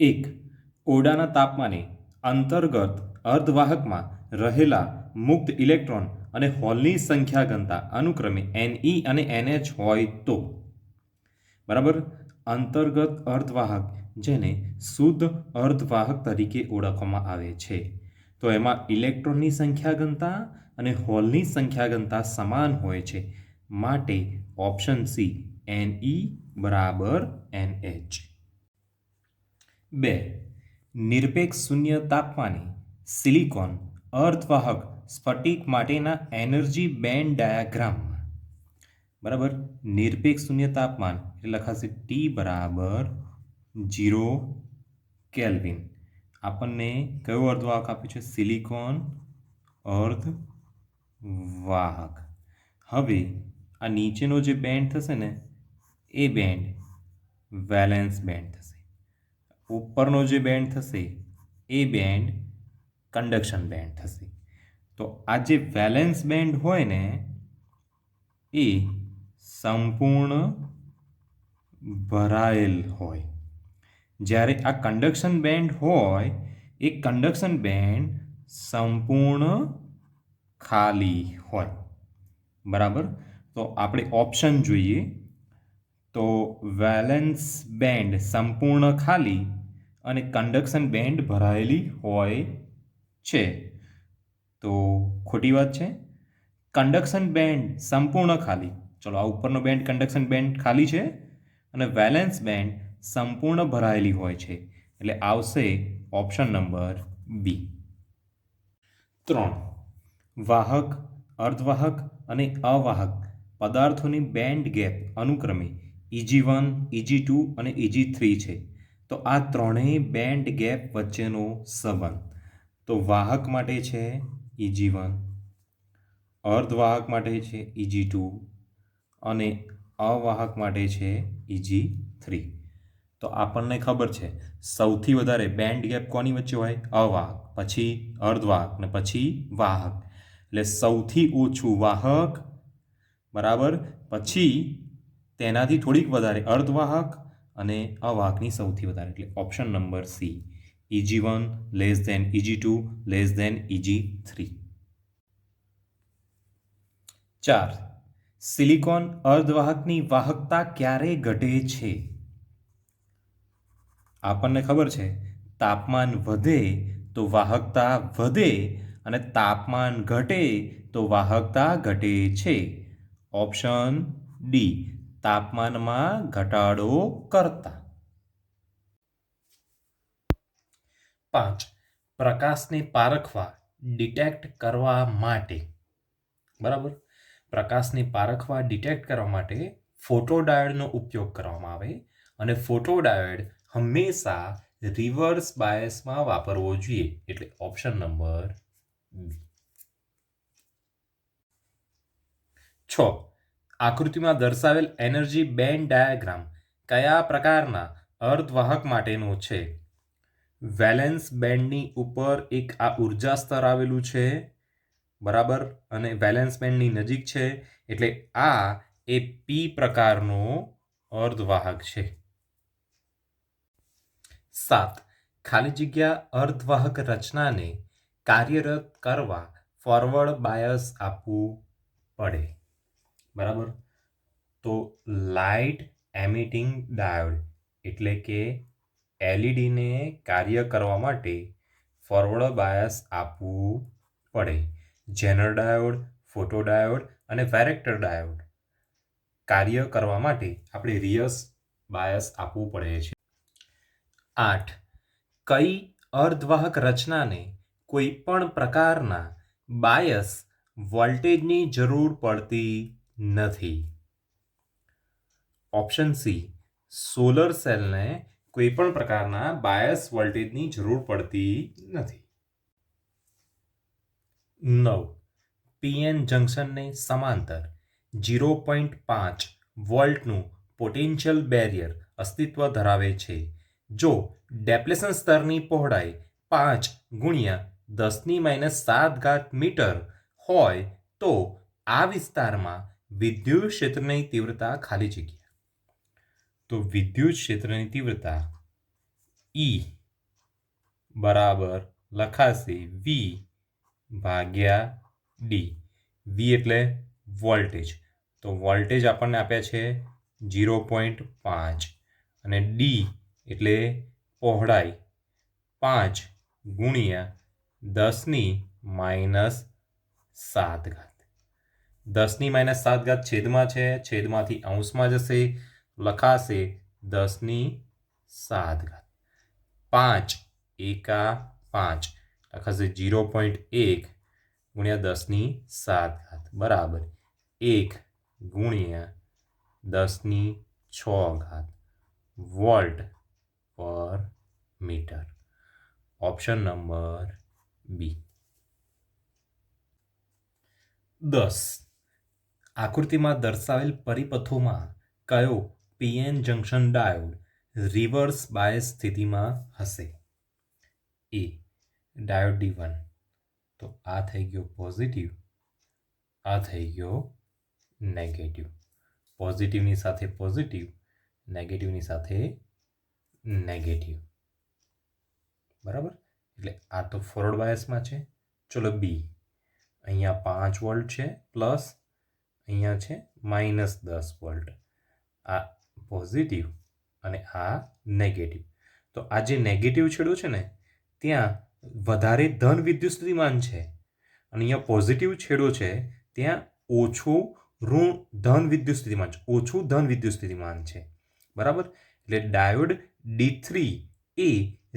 એક ઓરડાના તાપમાને અંતર્ગત અર્ધવાહકમાં રહેલા મુક્ત ઇલેક્ટ્રોન અને હોલની સંખ્યા ઘનતા અનુક્રમે Ne અને NH હોય તો બરાબર. અંતર્ગત અર્ધવાહક જેને શુદ્ધ અર્ધવાહક તરીકે ઓળખવામાં આવે છે, તો એમાં ઇલેક્ટ્રોનની સંખ્યા ઘનતા અને હોલની સંખ્યા ઘનતા સમાન હોય છે. માટે ઓપ્શન સી Ne બરાબર NH. 2 નિરપેક્ષ શૂન્ય તાપમાને સિલિકોન અર્ધવાહક સ્ફટિક માટેના એનર્જી બેન્ડ ડાયાગ્રામમાં બરાબર નિરપેક્ષ શૂન્ય તાપમાન એટલે લખાશે ટી બરાબર 0 કેલ્વિન. આપણને કયો અર્ધવાહક આપ્યું છે? સિલિકોન અર્ધવાહક. હવે આ નીચેનો જે બેન્ડ થશે ને એ બેન્ડ વેલેન્સ બેન્ડ થશે. ઉપરનો જે બેન્ડ થશે એ બેન્ડ કંડક્શન બેન્ડ થશે. તો આ જે વેલેન્સ બેન્ડ હોય ને એ સંપૂર્ણ ભરાયેલ હોય, જ્યારે આ કંડક્શન બેન્ડ હોય એ કંડક્શન બેન્ડ સંપૂર્ણ ખાલી હોય. બરાબર. તો આપણે ઓપ્શન જોઈએ તો વેલેન્સ બેન્ડ સંપૂર્ણ ખાલી અને કંડક્શન બેન્ડ ભરાયેલી હોય છે. તો ખોટી વાત છે. કંડક્શન બેન્ડ સંપૂર્ણ ખાલી, ચલો આ ઉપરનો બેન્ડ કંડક્શન બેન્ડ ખાલી છે અને વેલેન્સ બેન્ડ સંપૂર્ણ ભરાયેલી હોય છે, એટલે આવશે ઓપ્શન નંબર બી. 3 વાહક, અર્ધવાહક અને અવાહક પદાર્થોની બેન્ડ ગેપ અનુક્રમે Eg1, Eg2 અને Eg3 છે. તો આ ત્રણેય બેન્ડ ગેપ વચ્ચેનો સંબંધ તો વાહક માટે છે Eg1, અર્ધવાહક માટે છે Eg2 અને અવાહક માટે છે Eg3. તો આપણને ખબર છે સૌથી વધારે બેન્ડ ગેપ કોની વચ્ચે હોય? અવાહક, પછી અર્ધવાહક ને પછી વાહક. એટલે સૌથી ઓછું વાહક, બરાબર, પછી તેનાથી થોડીક વધારે અર્ધવાહક અને અવાહકની સૌથી વધારે, એટલે option number C Eg1 less than Eg2 less than Eg3. 4 silicon અર્ધવાહકની વાહકતા ક્યારે ઘટે છે? આપણને ખબર છે તાપમાન વધે તો વાહકતા વધે અને તાપમાન ઘટે તો વાહકતા ઘટે છે. ઓપ્શન ડી તાપમાનમાં ઘટાડો કરતા. 5 પ્રકાશને પારખવા ડિટેક્ટ કરવા માટે, બરાબર, પ્રકાશને પારખવા ડિટેક્ટ કરવા માટે ફોટોડાયોડનો ઉપયોગ કરવામાં આવે અને ફોટોડાયોડ હંમેશા રિવર્સ બાયસમાં વાપરવો જોઈએ, એટલે ઓપ્શન નંબર બી. 6 આકૃતિમાં દર્શાવેલ એનર્જી બેન્ડ ડાયાગ્રામ કયા પ્રકારના અર્ધવાહક માટેનો છે? વેલેન્સ બેન્ડની ઉપર એક આ ઉર્જા સ્તર આવેલું છે, બરાબર, અને વેલેન્સ બેન્ડની નજીક છે, એટલે આ એ પી પ્રકારનો અર્ધવાહક છે. 7 ખાલી જગ્યા અર્ધવાહક રચનાને કાર્યરત કરવા ફોરવર્ડ બાયસ આપવું પડે, બરાબર. તો લાઇટ એમિટિંગ ડાયોડ એટલે કે એલઈડીને કાર્ય કરવા માટે ફોરવર્ડ બાયસ આપવું પડે. જેનર ડાયોડ, ફોટોડાયોડ અને વેરેક્ટર ડાયોડ કાર્ય કરવા માટે આપણે રિવર્સ બાયસ આપવું પડે છે. 8 કઈ અર્ધવાહક રચનાને કોઈ પણ પ્રકારના બાયસ વોલ્ટેજની જરૂર પડતી નથી? ઓપ્શન સી સોલર સેલને કોઈ પણ પ્રકારના બાયસ વોલ્ટેજની જરૂર પડતી નથી. 9 પીએન જંકશનને સમાંતર 0.5 વોલ્ટનું પોટેન્શિયલ બેરિયર અસ્તિત્વ ધરાવે છે. જો ડેપ્લેશન સ્તરની પહોળાઈ 5 ગુણ્યા 10⁻⁷ મીટર હોય તો આ વિસ્તારમાં વિદ્યુત ક્ષેત્રની તીવ્રતા ખાલી જગ્યા. તો વિદ્યુત ક્ષેત્રની તીવ્રતા ઈ બરાબર લખાશે વી ભાગ્યા ડી. વી એટલે વોલ્ટેજ, તો વોલ્ટેજ આપણને આપ્યા છે 0.5 અને ડી એટલે પહોળાઈ 5 ગુણ્યા 10⁻7 ઘાત. 10⁻7 ઘાત છેદમાં છે, છેદમાંથી અંશમાં જશે, લખાશે 10⁻7 ઘાત. 5 એકા 5 લખાશે 0.1 ગુણ્યા 10⁻7 ઘાત બરાબર 1 ગુણ્યા 10⁶ ઘાત વોલ્ટ પર મીટર. ઓપ્શન નંબર બી. 10. આકૃતિમાં દર્શાવેલ પરિપથોમાં કયો PN junction diode reverse bias સ્થિતિમાં હશે? એ ડાયોડ D1, તો આ થઈ ગયો પોઝિટિવ, આ થઈ ગયો નેગેટિવ. પોઝિટિવની સાથે પોઝિટિવ, નેગેટિવની સાથે નેગેટિવ. બરાબર, એટલે આ તો ફોરવર્ડ બાયસમાં છે. ચલો બી, અહીંયા 5 વોલ્ટ છે પ્લસ, અહીંયા છે -10 વોલ્ટ. આ પોઝિટિવ અને આ નેગેટિવ. તો આ જે નેગેટિવ છેડો છે ને ત્યાં વધારે ધન વિદ્યુત સ્થિતિમાન છે અને અહીંયા પોઝિટિવ છેડો છે ત્યાં ઓછું ઋણ ધન વિદ્યુત સ્થિતિમાન છે, ઓછું ધન વિદ્યુત સ્થિતિમાન છે. બરાબર, એટલે ડાયોડ D3 એ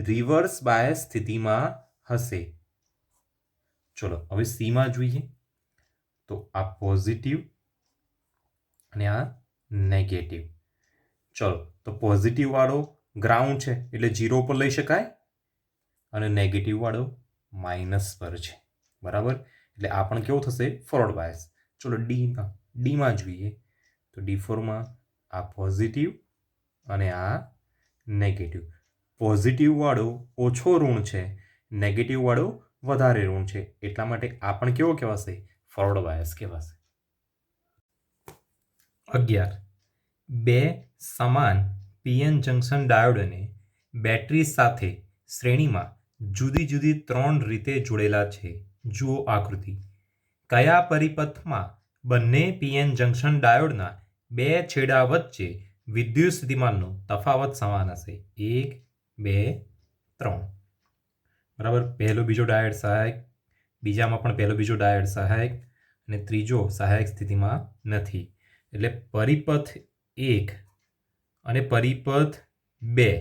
રિવર્સ બાયસ સ્થિતિમાં હશે. ચલો હવે સીમાં જોઈએ, તો આ પોઝિટિવ અને આ નેગેટિવ. ચલો તો પોઝિટિવ વાળો ગ્રાઉન્ડ છે એટલે 0 પર લઈ શકાય અને નેગેટિવ વાળો માઇનસ પર છે. બરાબર, એટલે આ પણ કેવું થશે? Forward bias. ચલો ડીમાં જોઈએ, તો D4માં આ પોઝિટિવ અને આ નેગેટિવ. પોઝિટિવ વાળો ઓછો ઋણ છે, નેગેટિવ વાળો વધારે ઋણ છે, એટલા માટે આ પણ કેવો કહેવાશે? ફોરવર્ડ બાયસ કહેવાશે. 11. બે સમાન પીએન જંકશન ડાયોડને બેટરી સાથે શ્રેણીમાં જુદી જુદી 3 રીતે જોડેલા છે. જુઓ આકૃતિ. કયા પરિપથમાં બંને પીએન જંકશન ડાયોડના બે છેડા વચ્ચે વિદ્યુત સ્થિતિમાનનો તફાવત સમાન હશે? 1, 2, 3. બરાબર, પહેલો બીજો ડાયોડ સહાયક, બીજામાં પણ પહેલો બીજો ડાયોડ સહાયક અને ત્રીજો સહાયક સ્થિતિમાં નથી. એટલે પરિપથ 1 અને પરિપથ 2,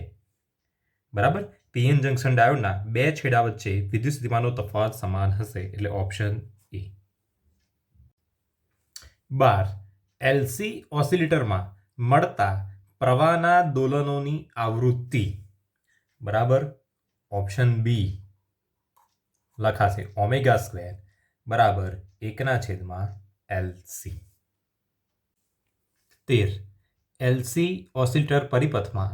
બરાબર, પીએન જંકશન ડાયોડના બે છેડા વચ્ચે વિદ્યુત સ્થિતિમાનનો તફાવત સમાન હશે. એટલે ઓપ્શન એ. 12. એલસી ઓસિલેટરમાં મળતા પ્રવાહના દોલનોની આવૃત્તિ, બરાબર, ઓપ્શન બી લખાશે ω² બરાબર 1/LC. 13. એલસી ઓસિલેટર પરિપથમાં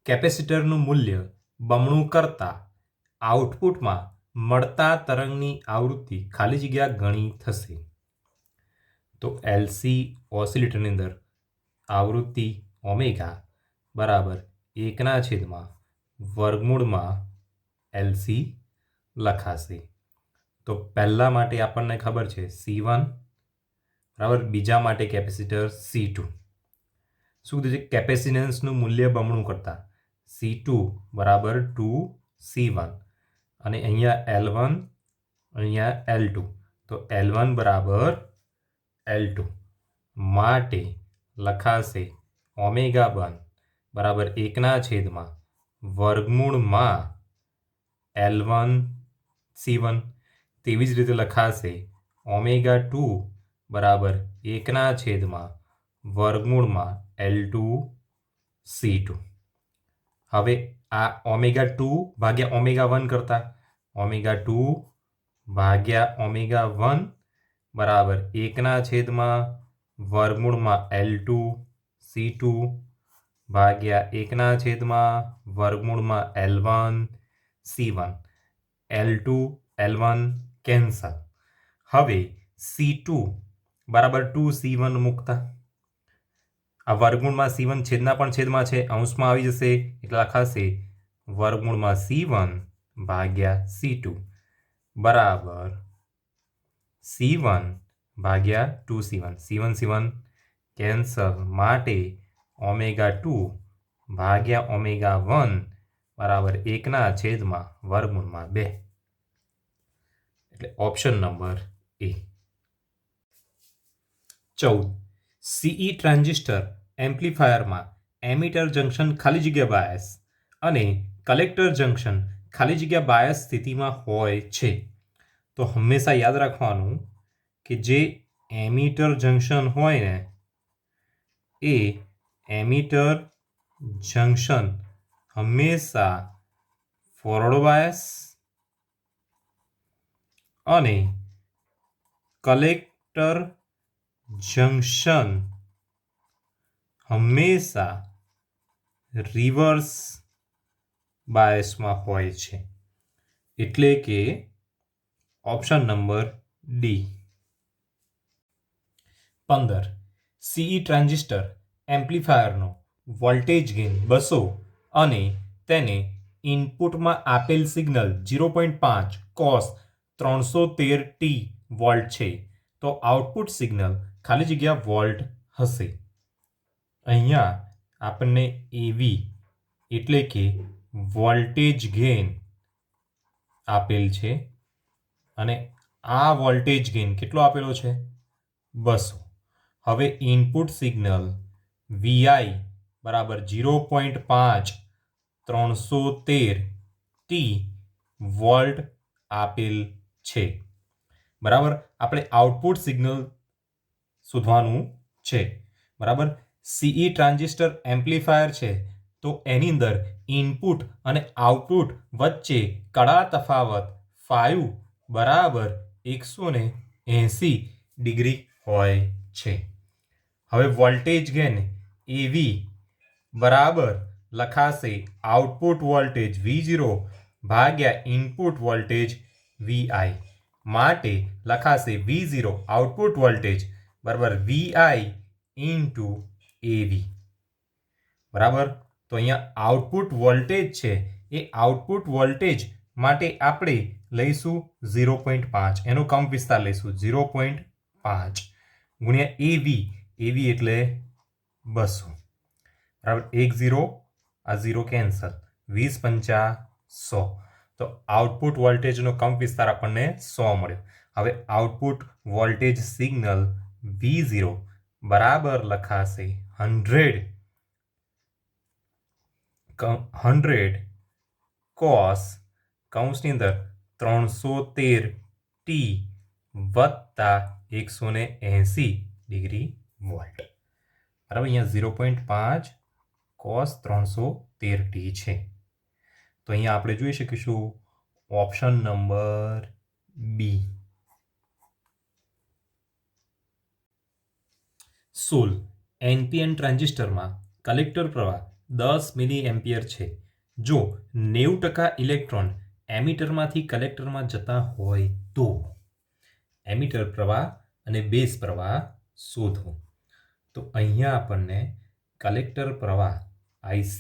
કેપેસિટરનું મૂલ્ય બમણું કરતા આઉટપુટમાં મળતા તરંગની આવૃત્તિ ખાલી જગ્યા ગણી થશે. તો એલસી ઓસિલેટરની અંદર આવૃત્તિ ω બરાબર 1/LC લખાશે. તો પહેલા માટે આપણને ખબર છે C1 બરાબર, બીજા માટે કેપેસિટર C2. શું કીધું છે? કેપેસિટન્સનું મૂલ્ય બમણું કરતા C2 બરાબર 2C1 અને અહીંયા L1, અહીંયા L2, તો L1 બરાબર L2 માટે લખાશે ω1 બરાબર 1/L1 C1. તેવી જ રીતે લખાશે ω2 બરાબર 1/L2 C2. હવે આ ω2 ભાગ્યા ω1 કરતા ω2 ભાગ્યા ω1 બરાબર 1/L2 C2 ભાગ્યા 1/L1 C1. L2 L1 cancel. હવે C2 બરાબર 2C1 મૂકતા આ વર્ગમૂળમાં C1 છેદના પણ છેદમાં છે, અંશમાં આવી જશે એટલે લખાશે વર્ગમૂળમાં C1 ભાગ્યા C2 બરાબર C1 ભાગ્યા 2C1 C1 C1 કેન્સલ માટે ઓમેગા 2 ભાગ્યા ઓમેગા 1 બરાબર 1/2 વર્ગમૂળમાં 2 એટલે ઓપ્શન નંબર એ. 14 સીઈ ટ્રાન્ઝિસ્ટર એમ્પ્લીફાયરમાં એમિટર જંકશન ખાલી જગ્યા બાયસ અને કલેક્ટર જંકશન ખાલી જગ્યા બાયસ સ્થિતિમાં હોય છે. તો હંમેશા યાદ રાખવાનું કે જે એમિટર જંકશન હોય ને એ એમિટર જંકશન હંમેશા ફોરવર્ડ બાયસ અને કલેક્ટર જંકશન હંમેશા રિવર્સ બાયસમાં હોય છે. એટલે કે option number D. 15 CE transistor એમ્પ્લીફાયરનો વોલ્ટેજ ગેઇન 200 અને તેને ઇનપુટમાં આપેલ સિગ્નલ 0.5 cos 313t વોલ્ટ છે તો આઉટપુટ સિગ્નલ ખાલી જગ્યા વોલ્ટ હશે. અહીંયા આપણને એવી એટલે કે વોલ્ટેજ ગેઇન આપેલ છે અને આ વોલ્ટેજ ગેઇન કેટલો આપેલો છે 200. હવે ઇનપુટ સિગ્નલ VI બરાબર 0.5 313t વોલ્ટ આપેલ છે. બરાબર, આપણે આઉટપુટ સિગ્નલ શોધવાનું છે. બરાબર, સીઈ ટ્રાન્ઝિસ્ટર એમ્પ્લીફાયર છે તો એની અંદર ઇનપુટ અને આઉટપુટ વચ્ચે કડા તફાવત 5 બરાબર 180 ડિગ્રી હોય છે. હવે વોલ્ટેજ ગેઇન એવી બરાબર લખાશે આઉટપુટ વોલ્ટેજ V0 ભાગ્યા ઇનપુટ વોલ્ટેજ VI માટે લખાશે V0 આઉટપુટ વોલ્ટેજ બરાબર VI ઇન્ટુ AV. બરાબર, તો અહીંયા આઉટપુટ વોલ્ટેજ છે એ આઉટપુટ વોલ્ટેજ માટે આપણે લઈશું 0.5 એનો કંપ વિસ્તાર લઈશું 0.5 ગુણ્યા AV એટલે 200. બરાબર, 10 આ 0 કેન્સલ 20 × 100 તો આઉટપુટ વોલ્ટેજનો કંપ વિસ્તાર આપણને 100 મળ્યો. હવે આઉટપુટ વોલ્ટેજ સિગ્નલ V0 બરાબર લખાશે 100 cos કૌંસની અંદર 313t વત્તા 180 ડિગ્રી વોલ્ટ. બરાબર, અહીંયા 0.5 cos 313t છે તો અહીંયા આપણે જોઈ શકીશું ઓપ્શન નંબર બી. 16 એનપીએન ટ્રાન્ઝિસ્ટરમાં કલેક્ટર પ્રવાહ 10 મિલીએમ્પિયર છે. જો 90% ઇલેક્ટ્રોન એમિટરમાંથી કલેક્ટરમાં જતા હોય તો એમિટર પ્રવાહ અને બેઝ પ્રવાહ શોધો. તો અહીંયા આપણને કલેક્ટર પ્રવાહ IC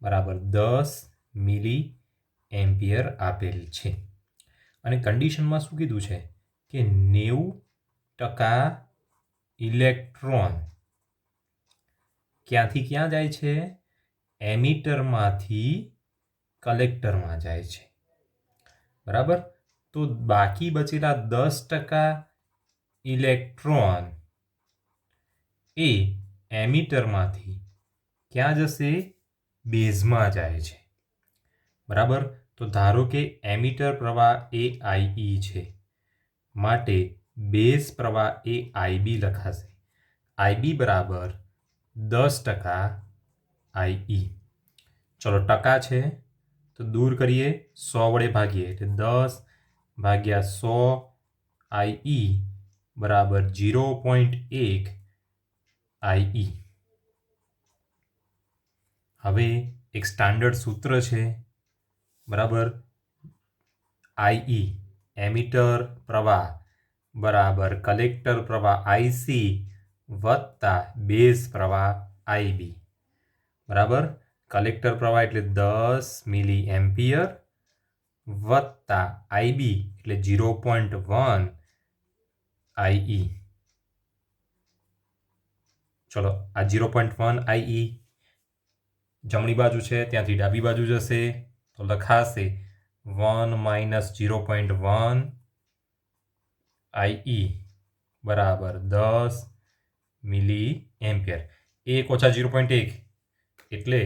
બરાબર 10 મિલીએમ્પિયર આપેલ છે અને કન્ડિશનમાં શું કીધું છે કે 90% ઇલેક્ટ્રોન ક્યાંથી ક્યાં જાય છે? એમિટરમાંથી કલેક્ટરમાં જાય છે. બરાબર, તો બાકી બચેલા 10% ઇલેક્ટ્રોન એ એમિટરમાંથી ક્યાં જશે? બેઝમાં જાય છે. બરાબર, તો ધારો કે એમિટર પ્રવાહ એ IE છે માટે બેઝ પ્રવાહ એ IB લખાશે. IB બરાબર 10% IE. ચલો, ટકા છે તો દૂર કરીએ 100 વડે ભાગીએ એટલે 10/100 IE બરાબર 0.1 IE. હવે એક સ્ટાન્ડર્ડ સૂત્ર છે. બરાબર, IE એમિટર પ્રવાહ બરાબર કલેક્ટર પ્રવાહ IC વત્તા બેઝ પ્રવાહ IB. બરાબર, કલેક્ટર પ્રવાહ એટલે 10 મિલી એમ્પિયર વત્તા આઈબી એટલે 0.1 આઈ. ચલો આ 0.1 આઈ જમણી બાજુ છે ત્યાંથી ડાબી બાજુ જશે તો લખાશે 1 માઇનસ 0.1 આઈ બરાબર 10 મિલી એમ્પિયર. 1 ઓછા 0.1 એટલે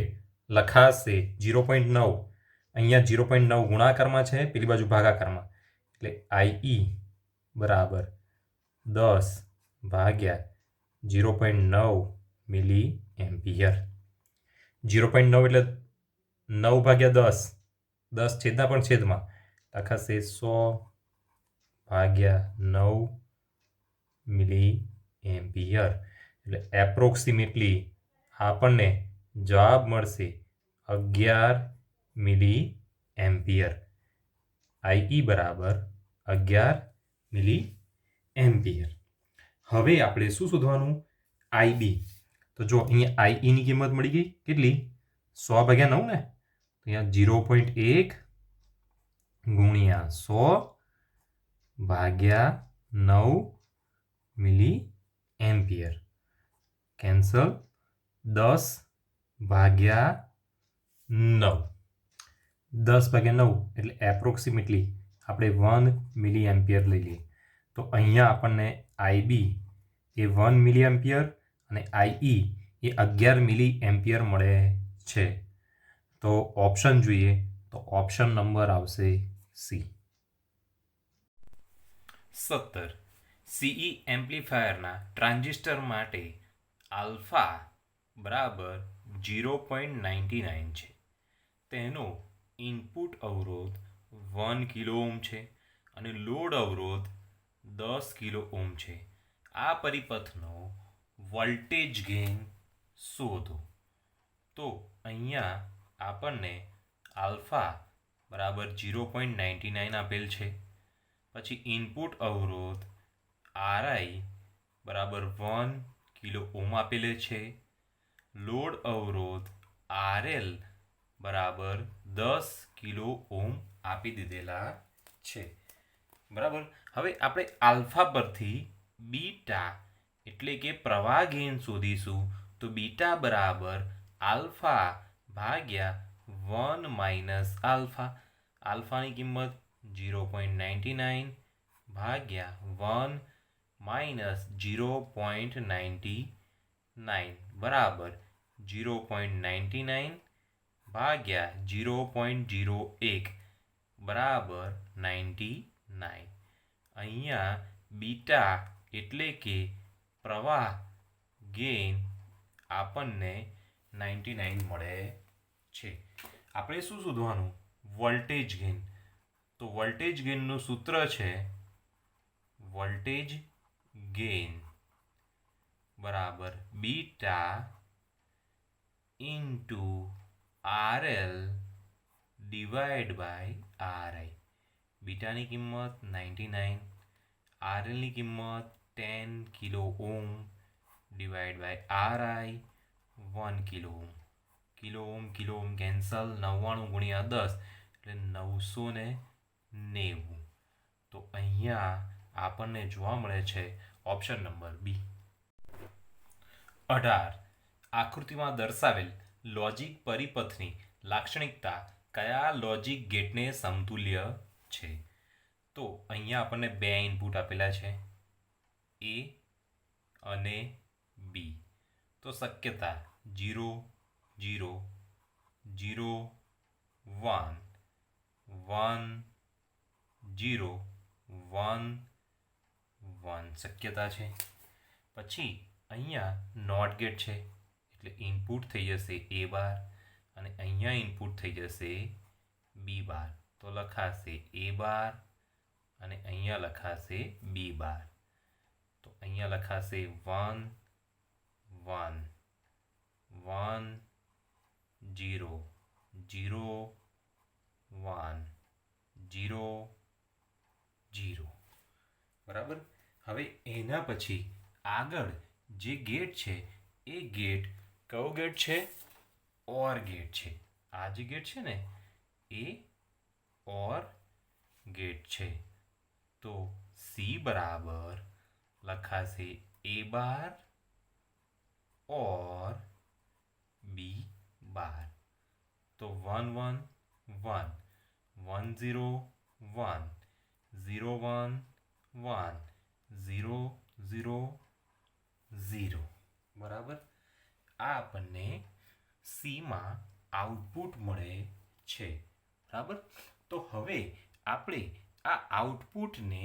લખાશે 0.9. અહીંયા 0.9 ગુણાકારમાં છે, પેલી બાજુ ભાગાકારમાં, એટલે આઈ બરાબર 10 ભાગ્યા 0.9 મિલી એમ્પિયર. 0.9 એટલે 9 ભાગ્યા 10, 10 છેદના પણ છેદમાં લખાશે 100 ભાગ્યા 9 મિલી એમ્પિયર. એટલે એપ્રોક્સિમેટલી આપણને જવાબ મળશે 11 મિલી એમ્પિયર. આઈ બરાબર 11 મિલી એમ્પિયર. હવે આપણે શું શોધવાનું? આઈબી. તો જો અહીંયા આઈની કિંમત મળી ગઈ કેટલી? 100 ભાગ્યા 9 ને, તો અહીંયા 0.1 ગુણ્યા 100 ભાગ્યા 9 મિલી એમ્પિયર. કેન્સલ. 10 ભાગ્યા 9, 10 ભાગ્યા 9 એટલે એપ્રોક્સિમેટલી આપણે 1 મિલી એમ્પિયર લઈ લઈએ. તો અહીંયા આપણને આઈબી એ 1 મિલી એમ્પિયર અને આઈ એ 11 મિલી એમ્પિયર મળે છે. તો ઓપ્શન જોઈએ તો ઓપ્શન નંબર આવશે સી. 17. સીઈ એમ્પ્લીફાયરના ટ્રાન્ઝિસ્ટર માટે આલ્ફા બરાબર 0.99 છે. તેનો ઇનપુટ અવરોધ 1 કિલો ઓહ્મ છે અને લોડ અવરોધ 10 કિલો ઓહ્મ છે. આ પરિપથનો વોલ્ટેજ ગેઇન શોધો. તો અહીંયા આપણને આલ્ફા બરાબર 0.99 આપેલ છે. પછી ઇનપુટ અવરોધ આરઆઈ બરાબર 1 કિલો ઓહ્મ આપેલે છે. લોડ અવરોધ આરએલ બરાબર 10 કિલો ઓહ્મ આપી દીધેલા છે. બરાબર. હવે આપણે આલ્ફા પરથી બીટા એટલે કે પ્રવાહ ગેઇન શોધીશું. તો બીટા બરાબર આલ્ફા ભાગ્યા 1 માઇનસ આલ્ફા. આલ્ફાની કિંમત 0.99 ભાગ્યા 1 માઇનસ 0.99 બરાબર 0.99 ભાગ્યા 0.01 બરાબર 99. અહીંયા બીટા એટલે કે પ્રવાહ ગેઇન આપણને 99 મળે છે. આપણે શું શોધવાનું? Voltage gain. તો વોલ્ટેજ ગેઇનનું સૂત્ર છે વોલ્ટેજ ગેઇન બરાબર beta into RL divide by RI. બીટાની કિંમત 99, આરએલની કિંમત 10 kilo ohm divide by RI 1 kilo ohm. Kilo ohm cancel. 99 ગુણ્યા 10 એટલે 990. તો અહીંયા આપણને જોવા મળે છે ઓપ્શન નંબર બી. 18. આકૃતિમાં દર્શાવેલ લોજિક પરિપથની લાક્ષણિકતા કયા લોજિક ગેટને સમતુલ્ય છે? તો અહીંયા આપણને બે ઇનપુટ આપેલા છે, એ અને બી. તો શક્યતા 0 0 0 1 1 0 1 1 શક્યતા છે. પછી અહીંયા નોટ ગેટ છે એટલે ઇનપુટ થઈ જશે એ બાર અને અહીંયા ઇનપુટ થઈ જશે બી બાર. તો લખાશે એ બાર અને અહીંયા લખાશે બી બાર. તો અહીંયા લખાશે 1 1 1 0 0 1 0 0. બરાબર. હવે એના પછી આગળ જે ગેટ છે એ ગેટ કયો ગેટ છે? ઓર ગેટ છે. આ જે ગેટ છે ને એ ઓર ગેટ છે. તો સી બરાબર લખાશે એ બાર ઓર બી બાર. તો 1 1 1 1 0 1 0 1 1 0 0 0. બરાબર. આ આપણને સીમાં આઉટપુટ મળે છે. બરાબર. તો હવે આપણે આ આઉટપુટને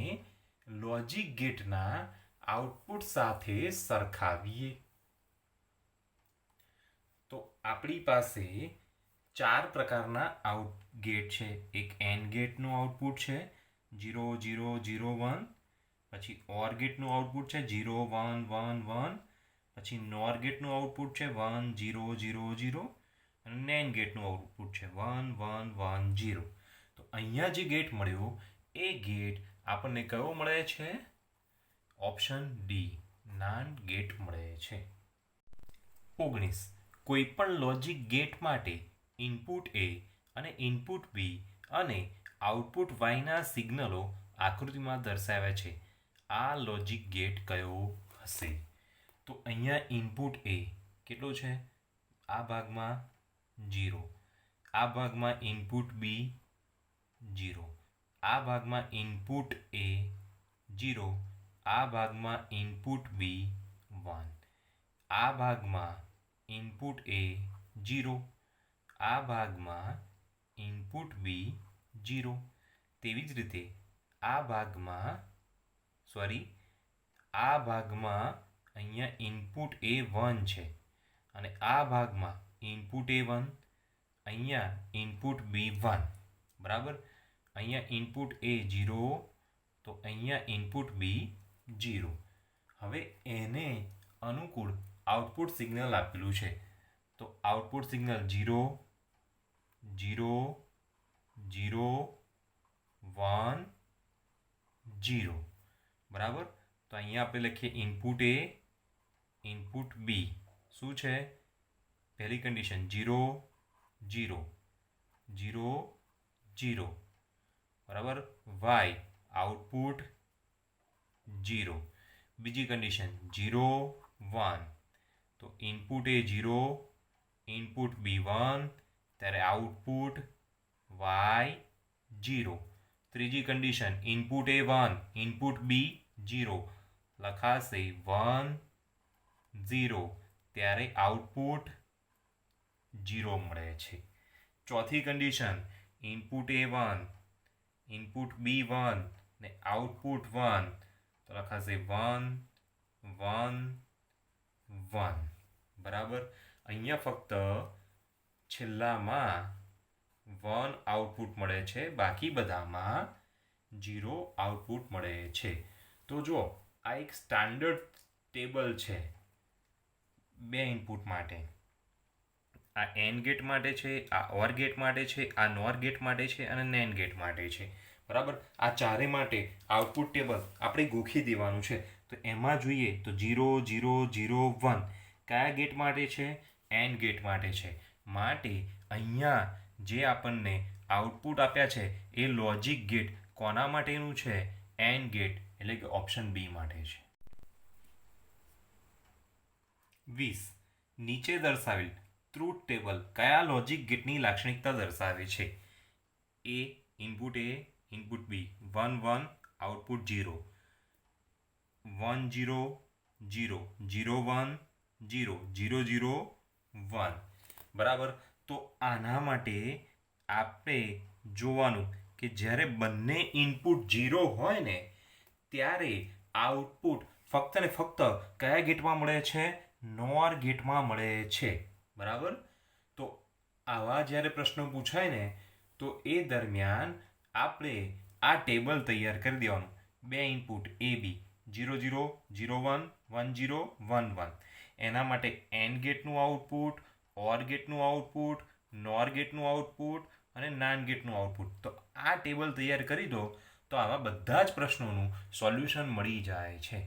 લોજિક ગેટના આઉટપુટ સાથે સરખાવીએ. તો આપણી પાસે 4 પ્રકારના ગેટ છે. એક એન્ડ ગેટનું આઉટપુટ છે 0 0 0 1. પછી ઓર ગેટનું આઉટપુટ છે 0 1 1 1. પછી નોર ગેટનું આઉટપુટ છે 1 0 0 0. અને નેન્ડ ગેટનું આઉટપુટ છે 1 1 1 0. તો અહીંયા જે ગેટ મળ્યો એ ગેટ આપણને કયો મળે છે? ઓપ્શન ડી, નાન્ડ ગેટ મળે છે. 19. કોઈપણ લોજિક ગેટ માટે ઇનપુટ એ અને ઇનપુટ બી અને આઉટપુટ વાયના સિગ્નલો આકૃતિમાં દર્શાવ્યા છે. આ લોજિક ગેટ કયો હશે? તો અહીંયા ઇનપુટ એ કેટલો છે? આ ભાગમાં 0. આ ભાગમાં ઇનપુટ બી 0. આ ભાગમાં ઇનપુટ એ 0. આ ભાગમાં ઇનપુટ બી 1. આ ભાગમાં ઇનપુટ એ 0. આ ભાગમાં ઇનપુટ બી 0. તેવી જ રીતે આ ભાગમાં અહીંયા ઇનપુટ એ 1 છે અને આ ભાગમાં ઇનપુટ એ 1, અહીંયા ઇનપુટ બી 1. બરાબર. અહીંયા ઇનપુટ એ 0 તો અહીંયા ઇનપુટ બી 0. હવે એને અનુકૂળ આઉટપુટ સિગ્નલ આપેલું છે. તો આઉટપુટ સિગ્નલ 0 0 0 1 0. બરાબર. તો અહીંયા આપણે લખીએ ઇનપુટ એ ઇનપુટ બી. શું છે? પહેલી કન્ડિશન 0 0 0 0. બરાબર. Y output 0. બીજી કન્ડિશન 0 1. તો ઇનપુટ એ 0 ઇનપુટ બી 1 ત્યારે આઉટપુટ વાય 0. ત્રીજી condition input A 1 input B 0 લખાશે 1 0 ત્યારે આઉટપુટ 0 મળે છે. ચોથી કન્ડિશન ઇનપુટ એ 1 ઇનપુટ બી 1 ને આઉટપુટ 1 તો લખાશે 1 1 1. બરાબર. અહીંયા ફક્ત છેલ્લામાં 1 આઉટપુટ મળે છે, બાકી બધામાં 0 આઉટપુટ મળે છે. તો જો આ એક સ્ટાન્ડર્ડ ટેબલ છે 2 ઇનપુટ માટે. આ એન્ડ ગેટ માટે છે, આ ઓર ગેટ માટે છે, આ નોર ગેટ માટે છે અને નેન્ડ ગેટ માટે છે. બરાબર. આ ચારે માટે આઉટપુટ ટેબલ આપણે ગોખી દેવાનું છે. તો એમાં જોઈએ તો 0 0 0 1 કયા ગેટ માટે છે? એન્ડ ગેટ માટે છે. માટે અહીંયા જે આપણને આઉટપુટ આપ્યા છે એ લોજિક ગેટ કોના માટેનું છે? એન્ડ ગેટ, એટલે કે ઓપ્શન બી માટે છે. 20. નીચે દર્શાવેલ ટ્રુથ ટેબલ કયા લોજિક ગેટની લાક્ષણિકતા દર્શાવે છે? એ ઇનપુટ એ ઇનપુટ બી 1 1 આઉટપુટ 0 1 0 0 0 1 0 0 0 1. બરાબર. તો આના માટે આપણે જોવાનું કે જ્યારે બંને ઇનપુટ 0 હોય ને ત્યારે આઉટપુટ ફક્ત ને ફક્ત કયા ગેટમાં મળે છે? નોર ગેટમાં મળે છે. બરાબર. તો આવા જ્યારે પ્રશ્નો પૂછાય ને તો એ દરમિયાન આપણે આ ટેબલ તૈયાર કરી દેવાનું. 2 ઇનપુટ એ બી 0 0 0 1 1 0 1 1. એના માટે એન્ડ ગેટનું આઉટપુટ, ઓર ગેટનું આઉટપુટ, નોર ગેટનું આઉટપુટ અને નાન્ડ ગેટનું આઉટપુટ. તો આ ટેબલ તૈયાર કરી દો તો આવા બધા જ પ્રશ્નોનું સોલ્યુશન મળી જાય છે.